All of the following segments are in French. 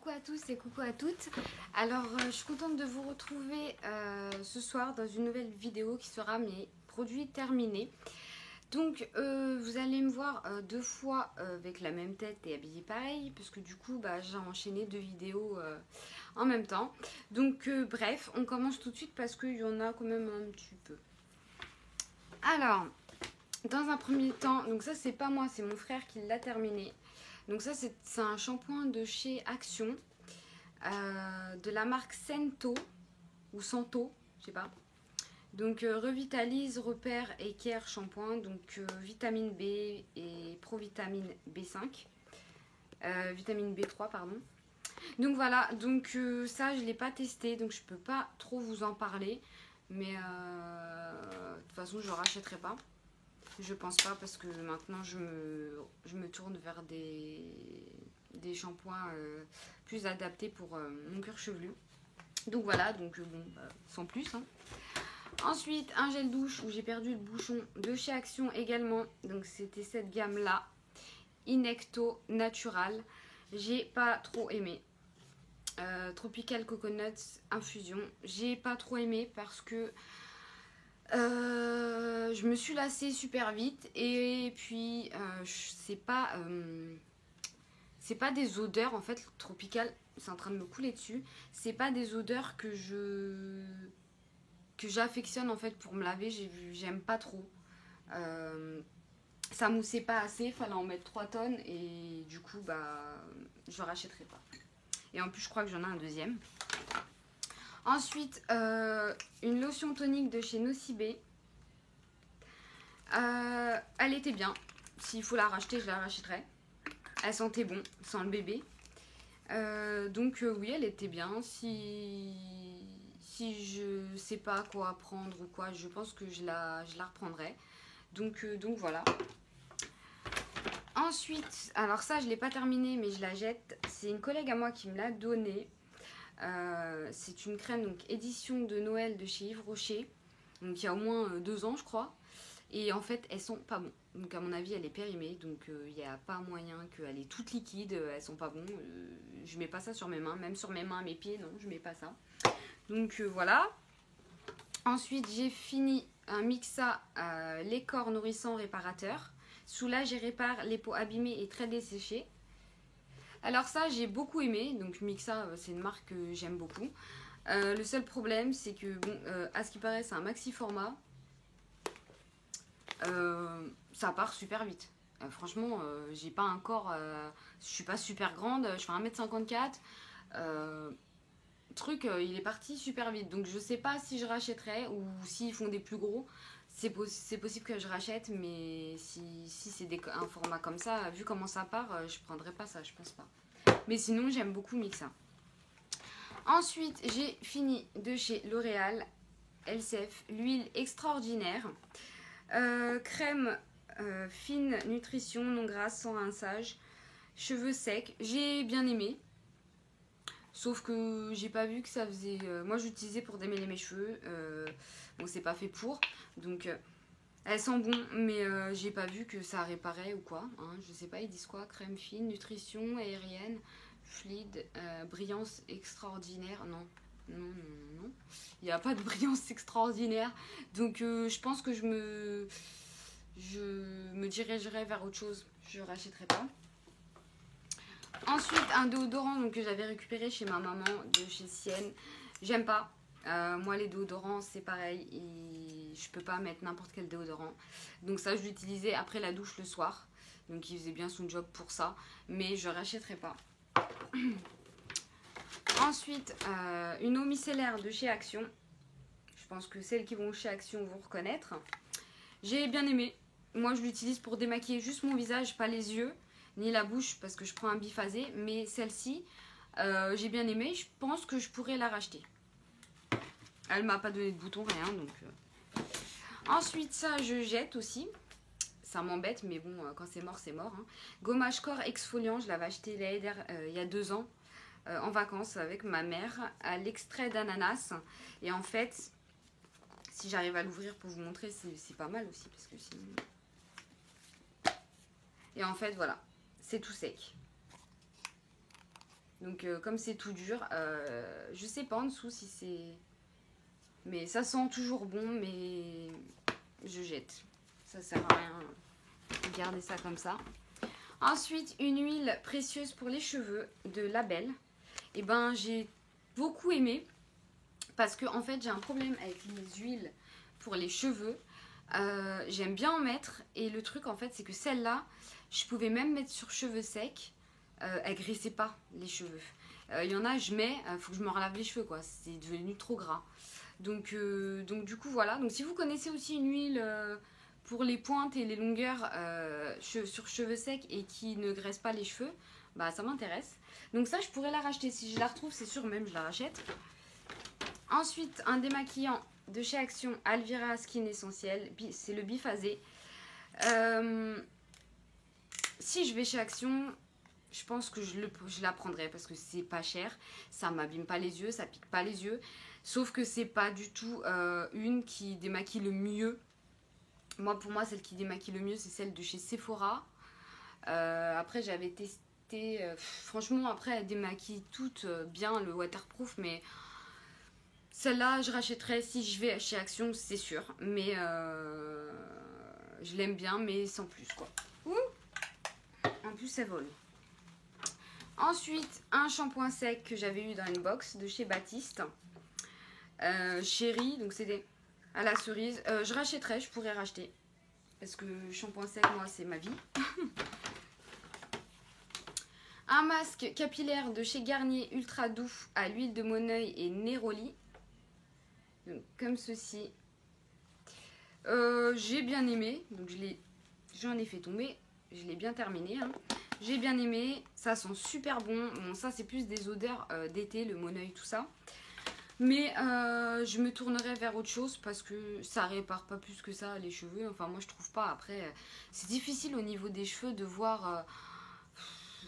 Coucou à tous et coucou à toutes. Alors je suis contente de vous retrouver ce soir dans une nouvelle vidéo qui sera mes produits terminés. Donc vous allez me voir deux fois avec la même tête et habillée pareil, parce que du coup j'ai enchaîné deux vidéos en même temps. Donc bref, on commence tout de suite parce qu'il y en a quand même un petit peu. Alors, dans un premier temps, donc ça c'est pas moi, c'est mon frère qui l'a terminé. Donc ça c'est un shampoing de chez Action, de la marque Sento ou Santo, je sais pas. Donc revitalise, repère et care shampoing, donc vitamine B et provitamine B5, vitamine B3 pardon. Donc voilà, donc ça je l'ai pas testé, donc je peux pas trop vous en parler, mais de toute façon je rachèterai pas. Je pense pas parce que maintenant je me tourne vers des shampoings plus adaptés pour mon cuir chevelu. Donc voilà, donc bon, sans plus. Hein. Ensuite, un gel douche où j'ai perdu le bouchon de chez Action également. Donc c'était cette gamme là, Inecto Natural. J'ai pas trop aimé. Tropical Coconut Infusion. J'ai pas trop aimé parce que je me suis lassée super vite et puis c'est pas des odeurs en fait tropicales, c'est en train de me couler dessus, c'est pas des odeurs que j'affectionne en fait pour me laver, j'aime pas trop. Ça moussait pas assez, fallait en mettre 3 tonnes et du coup je rachèterai pas. Et en plus je crois que j'en ai un deuxième. Ensuite, une lotion tonique de chez Nocibé. Elle était bien. S'il faut la racheter, je la rachèterai. Elle sentait bon, sans le bébé. Donc oui, elle était bien. Si je sais pas quoi prendre ou quoi, je pense que je la reprendrai. Donc voilà. Ensuite, alors ça, je l'ai pas terminé, mais je la jette. C'est une collègue à moi qui me l'a donnée. C'est une crème donc édition de Noël de chez Yves Rocher, donc il y a au moins 2 ans je crois, et en fait elles sont pas bonnes, donc à mon avis elle est périmée, donc il n'y a pas moyen qu'elle est toute liquide, elles sont pas bonnes, je mets pas ça sur mes mains, même sur mes mains, mes pieds, non je mets pas ça, donc voilà. Ensuite j'ai fini un Mixa les corps nourrissants réparateurs, soulage et répare les peaux abîmées et très desséchées. Alors ça j'ai beaucoup aimé, donc Mixa c'est une marque que j'aime beaucoup. Le seul problème c'est que bon, à ce qui paraît c'est un maxi format, ça part super vite. Franchement j'ai pas un corps, je suis pas super grande, je fais 1m54, il est parti super vite, donc je sais pas si je rachèterai ou s'ils font des plus gros. C'est possible que je rachète, mais si c'est un format comme ça, vu comment ça part, je prendrai pas ça, je pense pas. Mais sinon, j'aime beaucoup Mixa. Ensuite, j'ai fini de chez L'Oréal LCF, l'huile extraordinaire. Crème fine nutrition, non grasse, sans rinçage. Cheveux secs. J'ai bien aimé. Sauf que j'ai pas vu que ça faisait... moi, j'utilisais pour démêler mes cheveux. Bon, c'est pas fait pour. Donc... elles sont bonnes, mais j'ai pas vu que ça réparait ou quoi. Hein, je sais pas, ils disent quoi? Crème fine, nutrition, aérienne, fluide, brillance extraordinaire. Non, non, non, non, non. Il n'y a pas de brillance extraordinaire. Donc je pense que je me dirigerai vers autre chose. Je rachèterai pas. Ensuite, un déodorant donc, que j'avais récupéré chez ma maman de chez Sienne. J'aime pas. Moi les déodorants c'est pareil, je peux pas mettre n'importe quel déodorant, donc ça je l'utilisais après la douche le soir, donc il faisait bien son job pour ça, mais je rachèterai pas. Ensuite une eau micellaire de chez Action, je pense que celles qui vont chez Action vont reconnaître. J'ai bien aimé, moi je l'utilise pour démaquiller juste mon visage, pas les yeux ni la bouche parce que je prends un biphasé, mais celle-ci j'ai bien aimé, je pense que je pourrais la racheter. Elle m'a pas donné de bouton, rien, donc... Ensuite, ça, je jette aussi. Ça m'embête, mais bon, quand c'est mort, c'est mort. Hein. Gommage corps exfoliant, je l'avais acheté il y a 2 ans, en vacances avec ma mère, à l'extrait d'ananas. Et en fait, si j'arrive à l'ouvrir pour vous montrer, c'est pas mal aussi, parce que sinon... Et en fait, voilà, c'est tout sec. Donc comme c'est tout dur, je sais pas en dessous si c'est... Mais ça sent toujours bon, mais je jette. Ça sert à rien de garder ça comme ça. Ensuite, une huile précieuse pour les cheveux de Label. Et ben j'ai beaucoup aimé parce que en fait j'ai un problème avec les huiles pour les cheveux. J'aime bien en mettre et le truc en fait c'est que celle-là, je pouvais même mettre sur cheveux secs. Elle graissait pas les cheveux. Il y en a, je mets, faut que je me relave les cheveux quoi. C'est devenu trop gras. Donc du coup voilà. Donc si vous connaissez aussi une huile pour les pointes et les longueurs sur cheveux secs et qui ne graisse pas les cheveux, bah ça m'intéresse. Donc ça je pourrais la racheter. Si je la retrouve c'est sûr même je la rachète. Ensuite un démaquillant de chez Action Alvira Skin Essentiel. C'est le biphasé. Si je vais chez Action, je pense que je la prendrai parce que c'est pas cher. Ça m'abîme pas les yeux, ça pique pas les yeux. Sauf que c'est pas du tout une qui démaquille le mieux. Moi, pour moi, celle qui démaquille le mieux, c'est celle de chez Sephora. Après, j'avais testé... franchement, après, elle démaquille toutes bien le waterproof. Mais celle-là, je rachèterai si je vais chez Action, c'est sûr. Mais je l'aime bien, mais sans plus, quoi. Ouh, en plus, ça vole. Ensuite, un shampoing sec que j'avais eu dans une box de chez Baptiste. Chéri, donc c'était à la cerise. Je rachèterais, je pourrais racheter. Parce que shampoing sec, moi, c'est ma vie. Un masque capillaire de chez Garnier Ultra Doux à l'huile de Moneuil et Neroli. Donc, comme ceci. J'ai bien aimé. Donc j'en ai fait tomber. Je l'ai bien terminé. Hein. J'ai bien aimé. Ça sent super bon. Bon, ça, c'est plus des odeurs d'été, le Moneuil, tout ça. Mais je me tournerai vers autre chose parce que ça répare pas plus que ça les cheveux. Enfin moi je trouve pas. Après c'est difficile au niveau des cheveux de voir...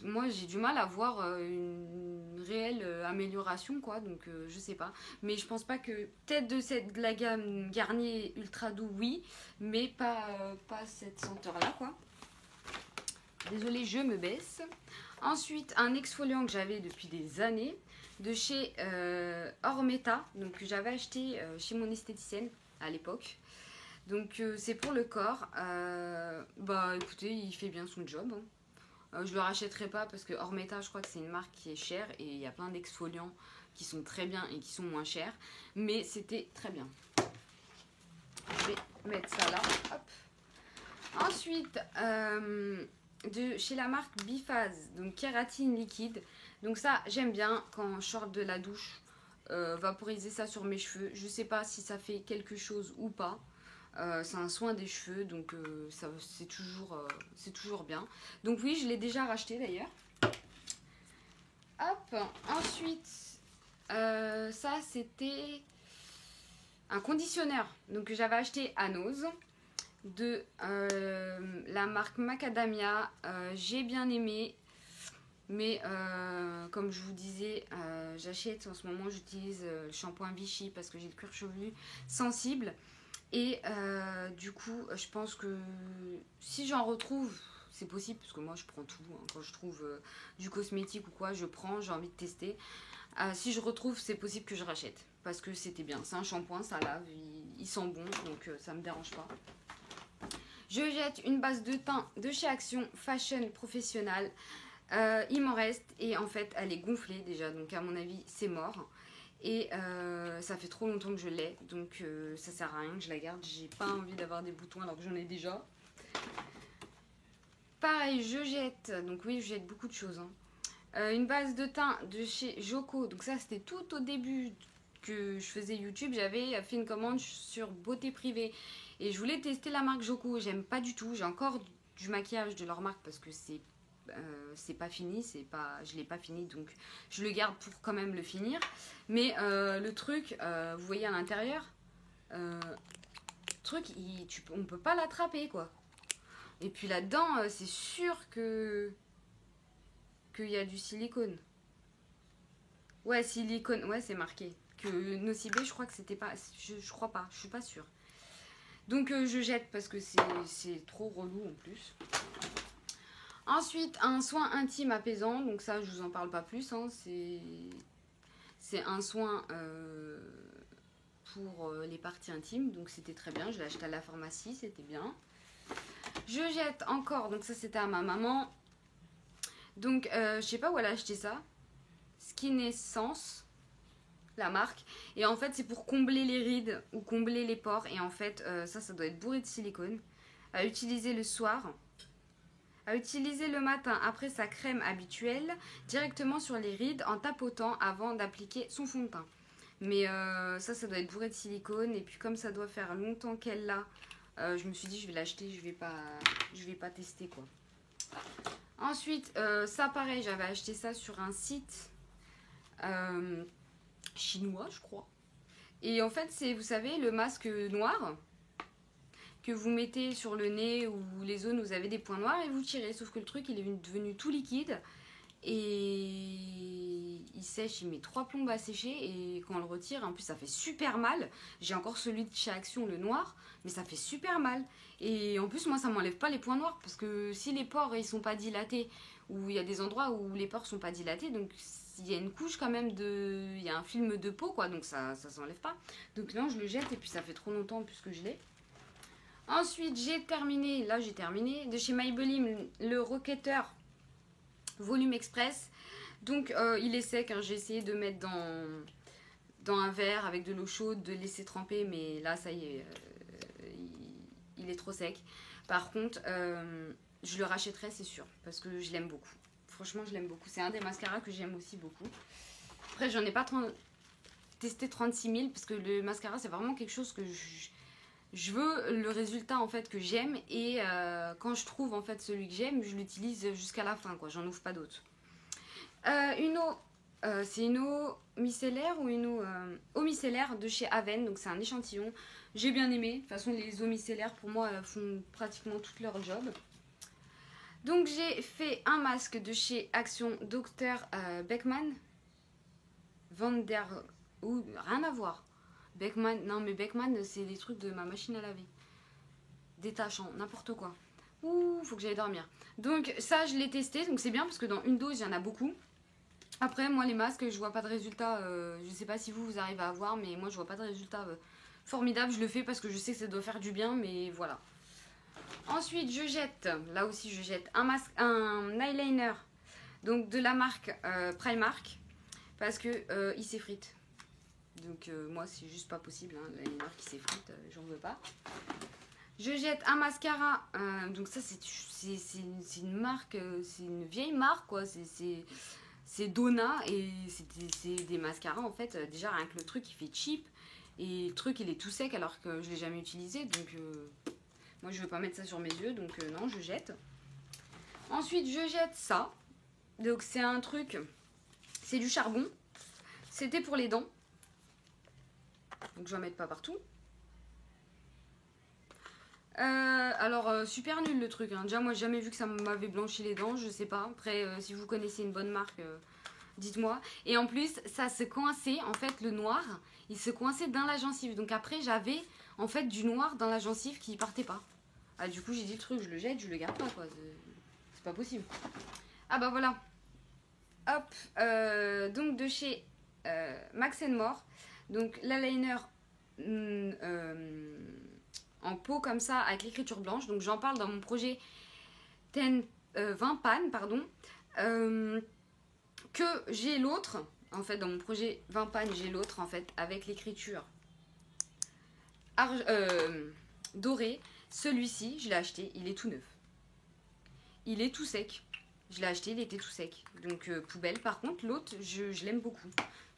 moi j'ai du mal à voir une réelle amélioration quoi. Donc je sais pas. Mais je pense pas que... Peut-être de la gamme Garnier Ultra Doux oui. Mais pas cette senteur là quoi. Désolée je me baisse. Ensuite un exfoliant que j'avais depuis des années. De chez Ormeta, donc que j'avais acheté chez mon esthéticienne à l'époque. Donc c'est pour le corps. Bah écoutez, il fait bien son job. Hein. Je le rachèterai pas parce que Ormeta, je crois que c'est une marque qui est chère et il y a plein d'exfoliants qui sont très bien et qui sont moins chers. Mais c'était très bien. Je vais mettre ça là. Hop. Ensuite, chez la marque Biphase, donc kératine liquide. Donc ça, j'aime bien quand je sors de la douche, vaporiser ça sur mes cheveux. Je sais pas si ça fait quelque chose ou pas. C'est un soin des cheveux, donc c'est toujours bien. Donc oui, je l'ai déjà racheté d'ailleurs. Hop, ensuite, ça c'était un conditionneur donc, que j'avais acheté à Nose de la marque Macadamia. J'ai bien aimé. Mais comme je vous disais, j'achète en ce moment, j'utilise le shampoing Vichy parce que j'ai le cuir chevelu sensible. Et du coup, je pense que si j'en retrouve, c'est possible parce que moi je prends tout. Hein, quand je trouve du cosmétique ou quoi, je prends, j'ai envie de tester. Si je retrouve, c'est possible que je rachète parce que c'était bien. C'est un shampoing, ça lave, il sent bon, donc ça me dérange pas. Je jette une base de teint de chez Action Fashion Professionnal. Il m'en reste et en fait elle est gonflée déjà donc à mon avis c'est mort et ça fait trop longtemps que je l'ai donc ça sert à rien que je la garde. J'ai pas envie d'avoir des boutons alors que j'en ai déjà. Pareil je jette, donc oui je jette beaucoup de choses hein. Une base de teint de chez Joko, donc ça c'était tout au début que je faisais YouTube. J'avais fait une commande sur Beauté Privée et je voulais tester la marque Joko. J'aime pas du tout, j'ai encore du maquillage de leur marque parce que c'est pas fini, je l'ai pas fini donc je le garde pour quand même le finir. Mais le truc, vous voyez à l'intérieur, truc, on peut pas l'attraper quoi. Et puis là-dedans, c'est sûr qu'il y a du silicone. Ouais, silicone, ouais c'est marqué. Que Nocibé, je crois que c'était pas, je crois pas, je suis pas sûre. Donc je jette parce que c'est trop relou en plus. Ensuite, un soin intime apaisant. Donc ça, je vous en parle pas plus. Hein. C'est un soin pour les parties intimes. Donc c'était très bien. Je l'ai acheté à la pharmacie. C'était bien. Je jette encore. Donc ça, c'était à ma maman. Donc je sais pas où elle a acheté ça. Skin Essence. La marque. Et en fait, c'est pour combler les rides ou combler les pores. Et en fait, ça doit être bourré de silicone. À utiliser le soir. À utiliser le matin après sa crème habituelle, directement sur les rides en tapotant avant d'appliquer son fond de teint. Mais ça doit être bourré de silicone. Et puis comme ça doit faire longtemps qu'elle l'a, je me suis dit je vais l'acheter, je vais pas tester quoi. Ensuite, ça pareil, j'avais acheté ça sur un site chinois je crois. Et en fait c'est, vous savez, le masque noir que vous mettez sur le nez ou les zones où vous avez des points noirs et vous tirez. Sauf que le truc, il est devenu tout liquide et il sèche, il met 3 plombes à sécher et quand on le retire, en plus ça fait super mal. J'ai encore celui de chez Action, le noir, mais ça fait super mal. Et en plus, moi, ça m'enlève pas les points noirs parce que si les pores, ils sont pas dilatés, ou il y a des endroits où les pores sont pas dilatés, donc il y a une couche quand même de... Il y a un film de peau, quoi, donc ça s'enlève pas. Donc non, je le jette et puis ça fait trop longtemps puisque je l'ai. Ensuite, j'ai terminé de chez Maybelline le Rocketeur Volume Express. Donc, il est sec, hein, j'ai essayé de mettre dans un verre avec de l'eau chaude, de laisser tremper, mais là, ça y est, il est trop sec. Par contre, je le rachèterai, c'est sûr, parce que je l'aime beaucoup. Franchement, je l'aime beaucoup. C'est un des mascaras que j'aime aussi beaucoup. Après, j'en ai pas testé 36 000, parce que le mascara, c'est vraiment quelque chose que je veux le résultat en fait que j'aime et quand je trouve en fait celui que j'aime, je l'utilise jusqu'à la fin quoi, j'en ouvre pas d'autres. Une eau, c'est une eau micellaire ou une eau micellaire de chez Aven, donc c'est un échantillon. J'ai bien aimé, de toute façon les eaux micellaires pour moi font pratiquement tout leur job. Donc j'ai fait un masque de chez Action Dr Beckman Van der... Ouh, rien à voir. Beckman, non mais Beckman c'est des trucs de ma machine à laver. Détachant, n'importe quoi. Ouh, faut que j'aille dormir. Donc ça je l'ai testé, donc c'est bien parce que dans une dose il y en a beaucoup. Après moi les masques je vois pas de résultat, je sais pas si vous arrivez à voir mais moi je vois pas de résultat formidable. Je le fais parce que je sais que ça doit faire du bien mais voilà. Ensuite je jette, là aussi je jette un eyeliner donc de la marque Primark parce que il s'effrite. Donc moi c'est juste pas possible, hein. L'eyeliner qui s'effrite, j'en veux pas. Je jette un mascara, donc ça c'est une marque, c'est une vieille marque quoi, c'est Donna et c'est des mascaras en fait, déjà rien que le truc il fait cheap et le truc il est tout sec alors que je l'ai jamais utilisé donc moi je veux pas mettre ça sur mes yeux donc non je jette. Ensuite je jette ça, donc c'est un truc, c'est du charbon, c'était pour les dents. Donc je vais en mettre pas partout. Alors super nul le truc. Hein. Déjà moi j'ai jamais vu que ça m'avait blanchi les dents. Je sais pas. Après si vous connaissez une bonne marque, dites-moi. Et en plus ça se coinçait en fait le noir. Il se coinçait dans la gencive. Donc après j'avais en fait du noir dans la gencive qui partait pas. Ah du coup j'ai dit le truc je le jette, je le garde pas quoi. C'est pas possible. Ah bah voilà. Hop. Donc de chez Max More. Donc l'eyeliner en peau comme ça avec l'écriture blanche. Donc j'en parle dans mon projet 20 pannes, pardon. Que j'ai l'autre, en fait dans mon projet 20 pannes j'ai l'autre en fait avec l'écriture dorée. Celui-ci je l'ai acheté, il est tout neuf. Il est tout sec. Je l'ai acheté, il était tout sec. Donc poubelle. Par contre l'autre je l'aime beaucoup.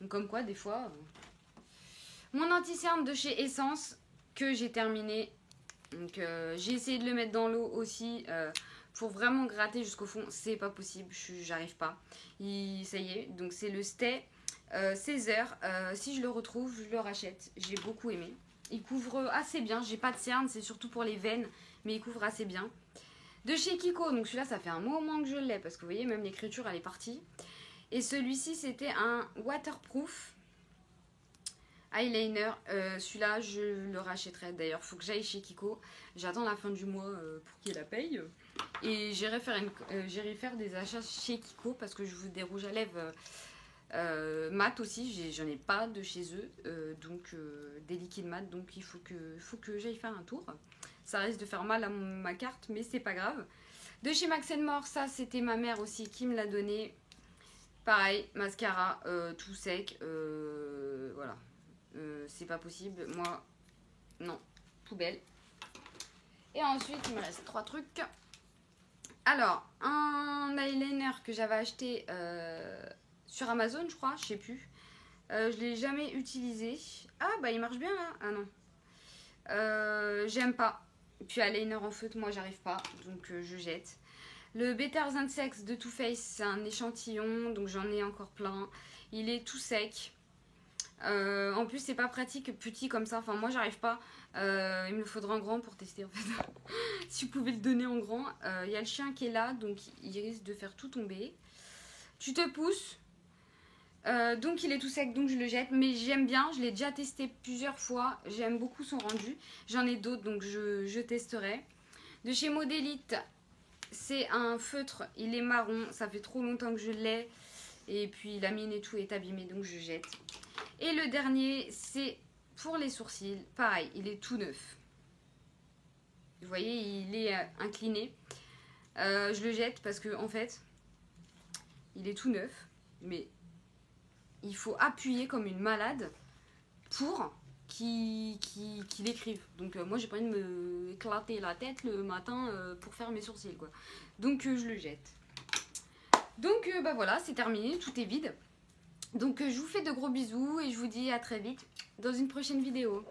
Donc comme quoi des fois... Mon anti-cerne de chez Essence que j'ai terminé. Donc j'ai essayé de le mettre dans l'eau aussi pour vraiment gratter jusqu'au fond. C'est pas possible, j'arrive pas. Ça y est, donc c'est le Stay 16 heures. Si je le retrouve, je le rachète. J'ai beaucoup aimé. Il couvre assez bien. J'ai pas de cerne, c'est surtout pour les veines, mais il couvre assez bien. De chez Kiko, donc celui-là ça fait un moment que je l'ai parce que vous voyez même l'écriture elle est partie. Et celui-ci c'était un waterproof eyeliner, celui-là je le rachèterai d'ailleurs, faut que j'aille chez Kiko, j'attends la fin du mois pour qu'il la paye. Et j'irai faire des achats chez Kiko parce que je veux des rouges à lèvres mat aussi. J'en ai pas de chez eux, donc des liquides mat. Donc il faut que j'aille faire un tour. Ça risque de faire mal à ma carte, mais c'est pas grave. De chez Max More, ça c'était ma mère aussi qui me l'a donné. Pareil, mascara tout sec. Voilà. C'est pas possible. Moi, non. Poubelle. Et ensuite, il me reste 3 trucs. Alors, un eyeliner que j'avais acheté sur Amazon, je crois, je sais plus. Je l'ai jamais utilisé. Ah, bah il marche bien là. Ah non. J'aime pas. Puis eyeliner en feutre, moi j'arrive pas. Donc je jette. Le Better Than Sex de Too Faced, c'est un échantillon. Donc j'en ai encore plein. Il est tout sec. En plus, c'est pas pratique petit comme ça. Enfin, moi j'arrive pas. Il me faudra en grand pour tester en fait. Si vous pouvez le donner en grand. Il y a le chien qui est là, donc il risque de faire tout tomber. Tu te pousses. Donc il est tout sec, donc je le jette. Mais j'aime bien, je l'ai déjà testé plusieurs fois. J'aime beaucoup son rendu. J'en ai d'autres, donc je testerai. De chez Modélite, c'est un feutre. Il est marron. Ça fait trop longtemps que je l'ai. Et puis la mine et tout est abîmée, donc je jette. Et le dernier, c'est pour les sourcils. Pareil, il est tout neuf. Vous voyez, il est incliné. Je le jette parce que en fait, il est tout neuf. Mais il faut appuyer comme une malade pour qu'il écrive. Donc moi, j'ai pas envie de me éclater la tête le matin pour faire mes sourcils, quoi. Donc je le jette. Donc bah voilà, c'est terminé, tout est vide. Donc je vous fais de gros bisous et je vous dis à très vite dans une prochaine vidéo.